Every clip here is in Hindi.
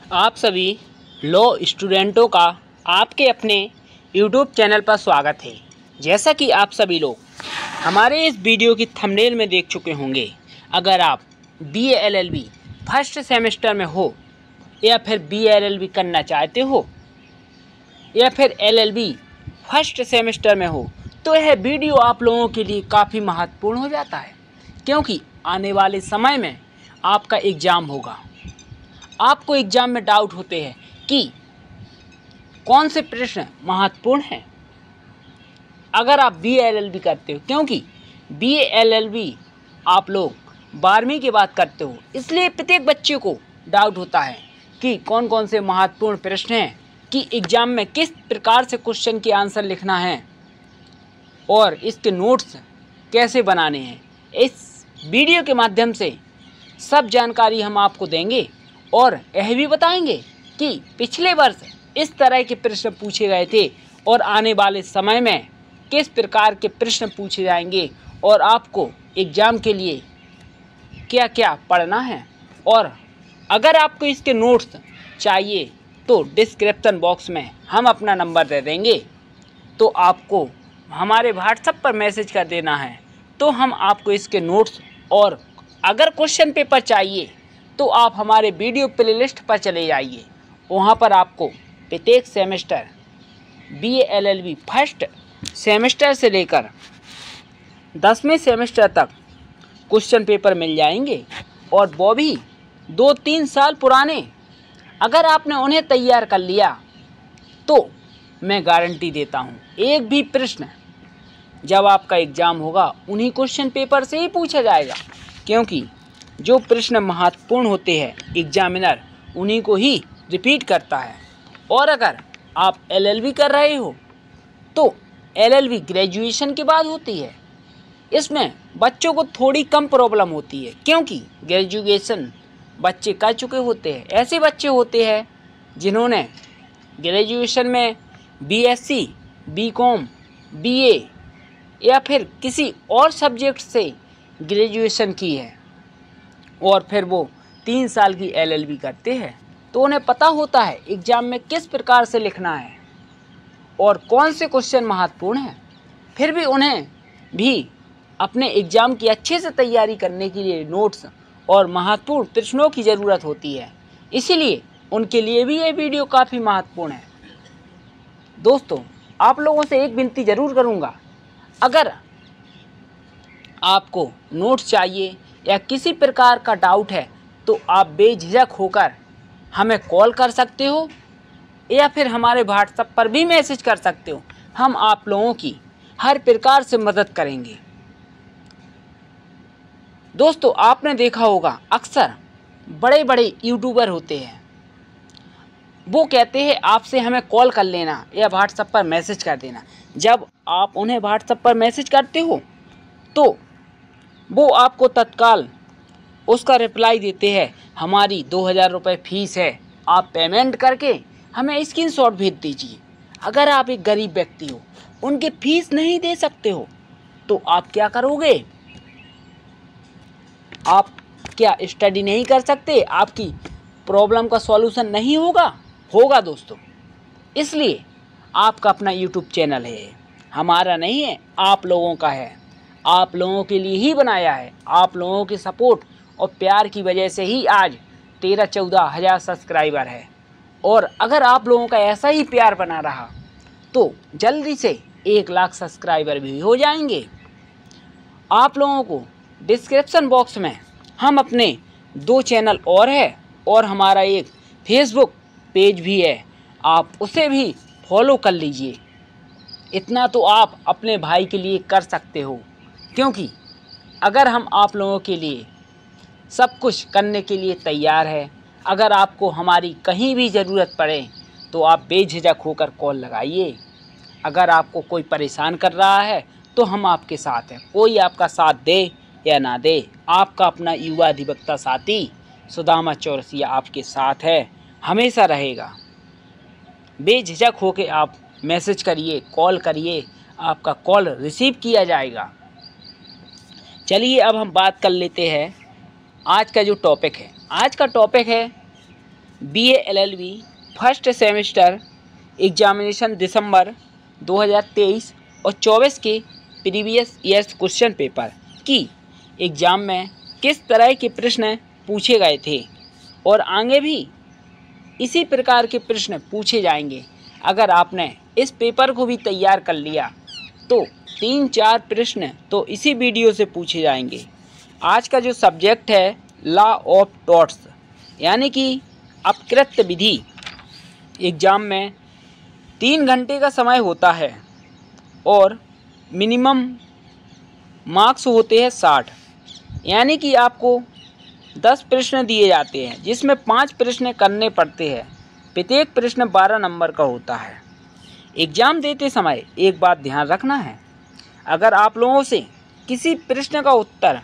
आप सभी लॉ स्टूडेंटों का आपके अपने यूट्यूब चैनल पर स्वागत है। जैसा कि आप सभी लोग हमारे इस वीडियो की थंबनेल में देख चुके होंगे, अगर आप BA LLB फर्स्ट सेमेस्टर में हो या फिर BA LLB करना चाहते हो या फिर LLB फर्स्ट सेमेस्टर में हो, तो यह वीडियो आप लोगों के लिए काफ़ी महत्वपूर्ण हो जाता है, क्योंकि आने वाले समय में आपका एग्ज़ाम होगा। आपको एग्ज़ाम में डाउट होते हैं कि कौन से प्रश्न महत्वपूर्ण हैं अगर आप BA LLB करते हो, क्योंकि BA LLB आप लोग 12वीं के बाद करते हो, इसलिए प्रत्येक बच्चे को डाउट होता है कि कौन कौन से महत्वपूर्ण प्रश्न हैं, कि एग्ज़ाम में किस प्रकार से क्वेश्चन के आंसर लिखना है और इसके नोट्स कैसे बनाने हैं। इस वीडियो के माध्यम से सब जानकारी हम आपको देंगे और यह भी बताएंगे कि पिछले वर्ष इस तरह के प्रश्न पूछे गए थे और आने वाले समय में किस प्रकार के प्रश्न पूछे जाएंगे और आपको एग्ज़ाम के लिए क्या क्या पढ़ना है। और अगर आपको इसके नोट्स चाहिए तो डिस्क्रिप्शन बॉक्स में हम अपना नंबर दे देंगे, तो आपको हमारे व्हाट्सएप पर मैसेज कर देना है, तो हम आपको इसके नोट्स और अगर क्वेश्चन पेपर चाहिए तो आप हमारे वीडियो प्लेलिस्ट पर चले जाइए। वहाँ पर आपको प्रत्येक semester BA LLB first semester से लेकर 10वें सेमेस्टर तक क्वेश्चन पेपर मिल जाएंगे, और वो भी 2-3 साल पुराने। अगर आपने उन्हें तैयार कर लिया तो मैं गारंटी देता हूँ एक भी प्रश्न जब आपका एग्ज़ाम होगा उन्हीं क्वेश्चन पेपर से ही पूछा जाएगा, क्योंकि जो प्रश्न महत्वपूर्ण होते हैं एग्जामिनर उन्हीं को ही रिपीट करता है। और अगर आप LLB कर रहे हो तो LLB ग्रेजुएशन के बाद होती है। इसमें बच्चों को थोड़ी कम प्रॉब्लम होती है, क्योंकि ग्रेजुएशन बच्चे कर चुके होते हैं। ऐसे बच्चे होते हैं जिन्होंने ग्रेजुएशन में BSc, BCom, BA या फिर किसी और सब्जेक्ट से ग्रेजुएशन की है और फिर वो 3 साल की LLB करते हैं, तो उन्हें पता होता है एग्ज़ाम में किस प्रकार से लिखना है और कौन से क्वेश्चन महत्वपूर्ण हैं। फिर भी उन्हें भी अपने एग्ज़ाम की अच्छे से तैयारी करने के लिए नोट्स और महत्वपूर्ण प्रश्नों की ज़रूरत होती है, इसीलिए उनके लिए भी ये वीडियो काफ़ी महत्वपूर्ण है। दोस्तों, आप लोगों से एक विनती ज़रूर करूँगा, अगर आपको नोट्स चाहिए या किसी प्रकार का डाउट है तो आप बेझिझक होकर हमें कॉल कर सकते हो या फिर हमारे व्हाट्सएप पर भी मैसेज कर सकते हो। हम आप लोगों की हर प्रकार से मदद करेंगे। दोस्तों, आपने देखा होगा अक्सर बड़े बड़े यूट्यूबर होते हैं, वो कहते हैं आपसे हमें कॉल कर लेना या व्हाट्सएप पर मैसेज कर देना। जब आप उन्हें व्हाट्सएप पर मैसेज करते हो तो वो आपको तत्काल उसका रिप्लाई देते हैं, हमारी 2000 रुपये फ़ीस है, आप पेमेंट करके हमें स्क्रीनशॉट भेज दीजिए। अगर आप एक गरीब व्यक्ति हो, उनकी फ़ीस नहीं दे सकते हो, तो आप क्या करोगे? आप क्या स्टडी नहीं कर सकते? आपकी प्रॉब्लम का सॉल्यूशन नहीं होगा दोस्तों। इसलिए आपका अपना यूट्यूब चैनल है, हमारा नहीं है, आप लोगों का है। आप लोगों के लिए ही बनाया है। आप लोगों के सपोर्ट और प्यार की वजह से ही आज 13-14 हज़ार सब्सक्राइबर है, और अगर आप लोगों का ऐसा ही प्यार बना रहा तो जल्दी से 1 लाख सब्सक्राइबर भी हो जाएंगे। आप लोगों को डिस्क्रिप्शन बॉक्स में हम अपने 2 चैनल और है और हमारा एक फेसबुक पेज भी है, आप उसे भी फॉलो कर लीजिए। इतना तो आप अपने भाई के लिए कर सकते हो, क्योंकि अगर हम आप लोगों के लिए सब कुछ करने के लिए तैयार है, अगर आपको हमारी कहीं भी ज़रूरत पड़े तो आप बेझिझक होकर कॉल लगाइए। अगर आपको कोई परेशान कर रहा है तो हम आपके साथ हैं। कोई आपका साथ दे या ना दे, आपका अपना युवा अधिवक्ता साथी सुदामा चौरसिया आपके साथ है, हमेशा रहेगा। बेझिझक होकर आप मैसेज करिए, कॉल करिए, आपका कॉल रिसीव किया जाएगा। चलिए अब हम बात कर लेते हैं आज का जो टॉपिक है। आज का टॉपिक है BA LLB first semester examination December 2023 और 24 के प्रीवियस ईयर्स क्वेश्चन पेपर की एग्ज़ाम में किस तरह के प्रश्न पूछे गए थे और आगे भी इसी प्रकार के प्रश्न पूछे जाएंगे। अगर आपने इस पेपर को भी तैयार कर लिया तो 3-4 प्रश्न तो इसी वीडियो से पूछे जाएंगे। आज का जो सब्जेक्ट है लॉ ऑफ टॉट्स यानी कि अपकृत्य विधि। एग्ज़ाम में 3 घंटे का समय होता है और मिनिमम मार्क्स होते हैं 60, यानी कि आपको 10 प्रश्न दिए जाते हैं जिसमें 5 प्रश्न करने पड़ते हैं। प्रत्येक प्रश्न 12 नंबर का होता है। एग्ज़ाम देते समय एक बात ध्यान रखना है, अगर आप लोगों से किसी प्रश्न का उत्तर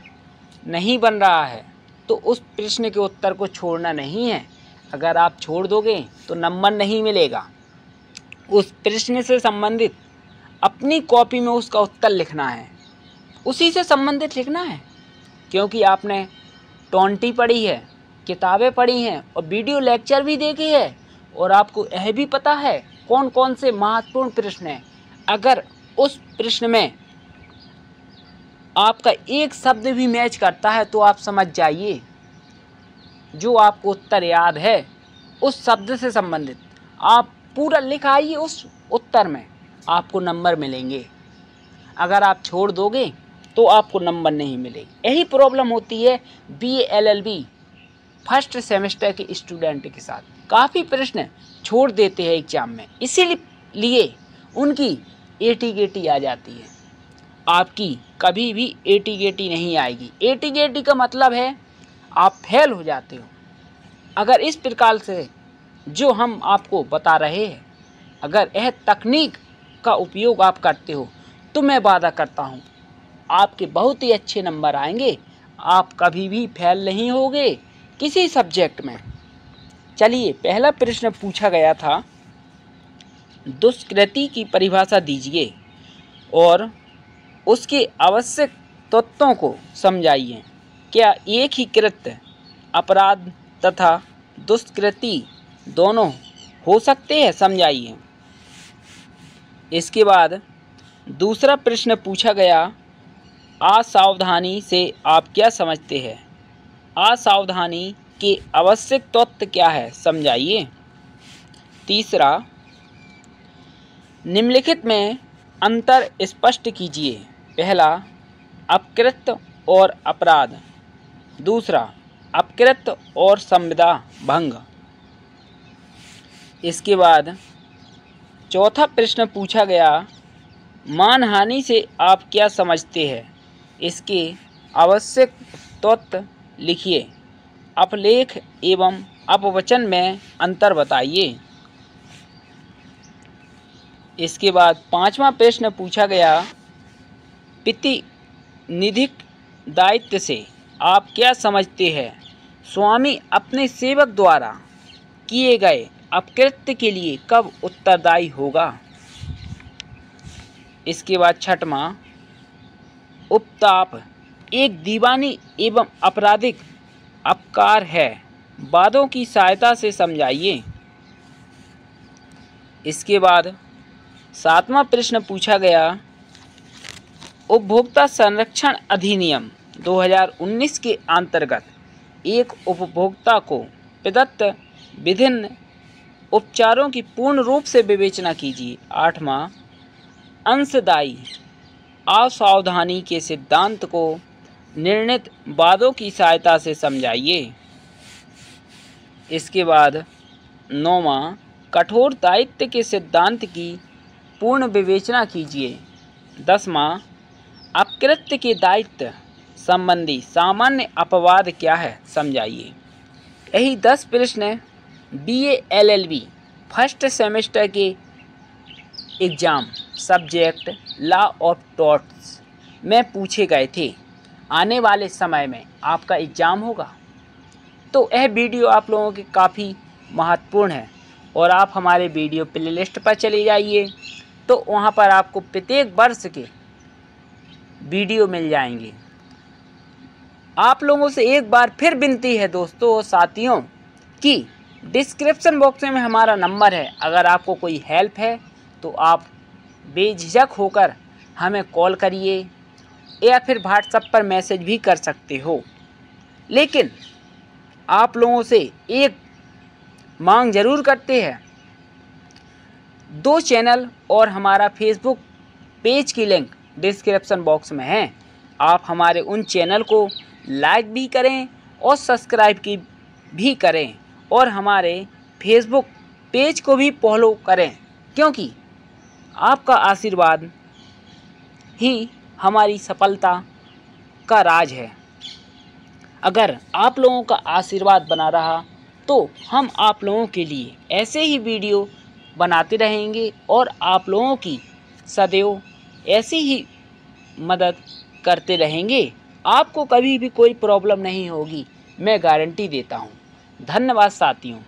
नहीं बन रहा है तो उस प्रश्न के उत्तर को छोड़ना नहीं है। अगर आप छोड़ दोगे तो नंबर नहीं मिलेगा। उस प्रश्न से संबंधित अपनी कॉपी में उसका उत्तर लिखना है, उसी से संबंधित लिखना है, क्योंकि आपने 20 पढ़ी है, किताबें पढ़ी हैं और वीडियो लेक्चर भी देखे है और आपको यह भी पता है कौन कौन से महत्वपूर्ण प्रश्न हैं। अगर उस प्रश्न में आपका एक शब्द भी मैच करता है तो आप समझ जाइए जो आपको उत्तर याद है उस शब्द से संबंधित आप पूरा लिखाइए, उस उत्तर में आपको नंबर मिलेंगे। अगर आप छोड़ दोगे तो आपको नंबर नहीं मिलेगी। यही प्रॉब्लम होती है BA LLB फर्स्ट सेमेस्टर के स्टूडेंट के साथ। काफ़ी प्रश्न छोड़ देते हैं एग्ज़ाम में, इसीलिए उनकी AT-KT आ जाती है। आपकी कभी भी AT-KT नहीं आएगी। AT-KT का मतलब है आप फेल हो जाते हो। अगर इस प्रकार से जो हम आपको बता रहे हैं, अगर यह तकनीक का उपयोग आप करते हो तो मैं वादा करता हूँ आपके बहुत ही अच्छे नंबर आएंगे। आप कभी भी फेल नहीं होगे किसी सब्जेक्ट में। चलिए, पहला प्रश्न पूछा गया था, दुष्कृति की परिभाषा दीजिए और उसके आवश्यक तत्वों को समझाइए। क्या एक ही कृत्य अपराध तथा दुष्कृति दोनों हो सकते हैं, समझाइए। इसके बाद दूसरा प्रश्न पूछा गया, असावधानी से आप क्या समझते हैं? असावधानी के आवश्यक तत्व क्या है, समझाइए। तीसरा, निम्नलिखित में अंतर स्पष्ट कीजिए। पहला, अपकृत्य और अपराध। दूसरा, अपकृत्य और संविदा भंग। इसके बाद चौथा प्रश्न पूछा गया, मानहानि से आप क्या समझते हैं? इसके आवश्यक तत्व लिखिए। अपलेख एवं अपवचन में अंतर बताइए। इसके बाद पांचवा प्रश्न पूछा गया, प्रतिनिधिक दायित्व से आप क्या समझते हैं? स्वामी अपने सेवक द्वारा किए गए अपकृत्य के लिए कब उत्तरदायी होगा? इसके बाद छठवां, उपताप एक दीवानी एवं आपराधिक अपकार है, वादों की सहायता से समझाइए। इसके बाद सातवां प्रश्न पूछा गया, उपभोक्ता संरक्षण अधिनियम 2019 के अंतर्गत एक उपभोक्ता को प्रदत्त विभिन्न उपचारों की पूर्ण रूप से विवेचना कीजिए। आठवां, अंशदायी असावधानी के सिद्धांत को निर्णीत वादों की सहायता से समझाइए। इसके बाद नौवां, कठोर दायित्व के सिद्धांत की पूर्ण विवेचना कीजिए। 10वां, अपकृत्य के दायित्व संबंधी सामान्य अपवाद क्या है, समझाइए। यही 10 प्रश्न BA LLB फर्स्ट सेमेस्टर के exam subject law of torts में पूछे गए थे। आने वाले समय में आपका एग्ज़ाम होगा तो यह वीडियो आप लोगों के काफ़ी महत्वपूर्ण है और आप हमारे वीडियो प्लेलिस्ट पर चले जाइए तो वहाँ पर आपको प्रत्येक वर्ष के वीडियो मिल जाएंगे। आप लोगों से एक बार फिर विनती है दोस्तों और साथियों कि डिस्क्रिप्शन बॉक्स में हमारा नंबर है। अगर आपको कोई हेल्प है तो आप बेझिझक होकर हमें कॉल करिए या फिर व्हाट्सएप पर मैसेज भी कर सकते हो। लेकिन आप लोगों से एक मांग ज़रूर करते हैं, 2 चैनल और हमारा फेसबुक पेज की लिंक डिस्क्रिप्शन बॉक्स में है। आप हमारे उन चैनल को लाइक भी करें और सब्सक्राइब की भी करें और हमारे फेसबुक पेज को भी फॉलो करें, क्योंकि आपका आशीर्वाद ही हमारी सफलता का राज है। अगर आप लोगों का आशीर्वाद बना रहा तो हम आप लोगों के लिए ऐसे ही वीडियो बनाते रहेंगे और आप लोगों की सदैव ऐसी ही मदद करते रहेंगे। आपको कभी भी कोई प्रॉब्लम नहीं होगी, मैं गारंटी देता हूँ। धन्यवाद साथियों।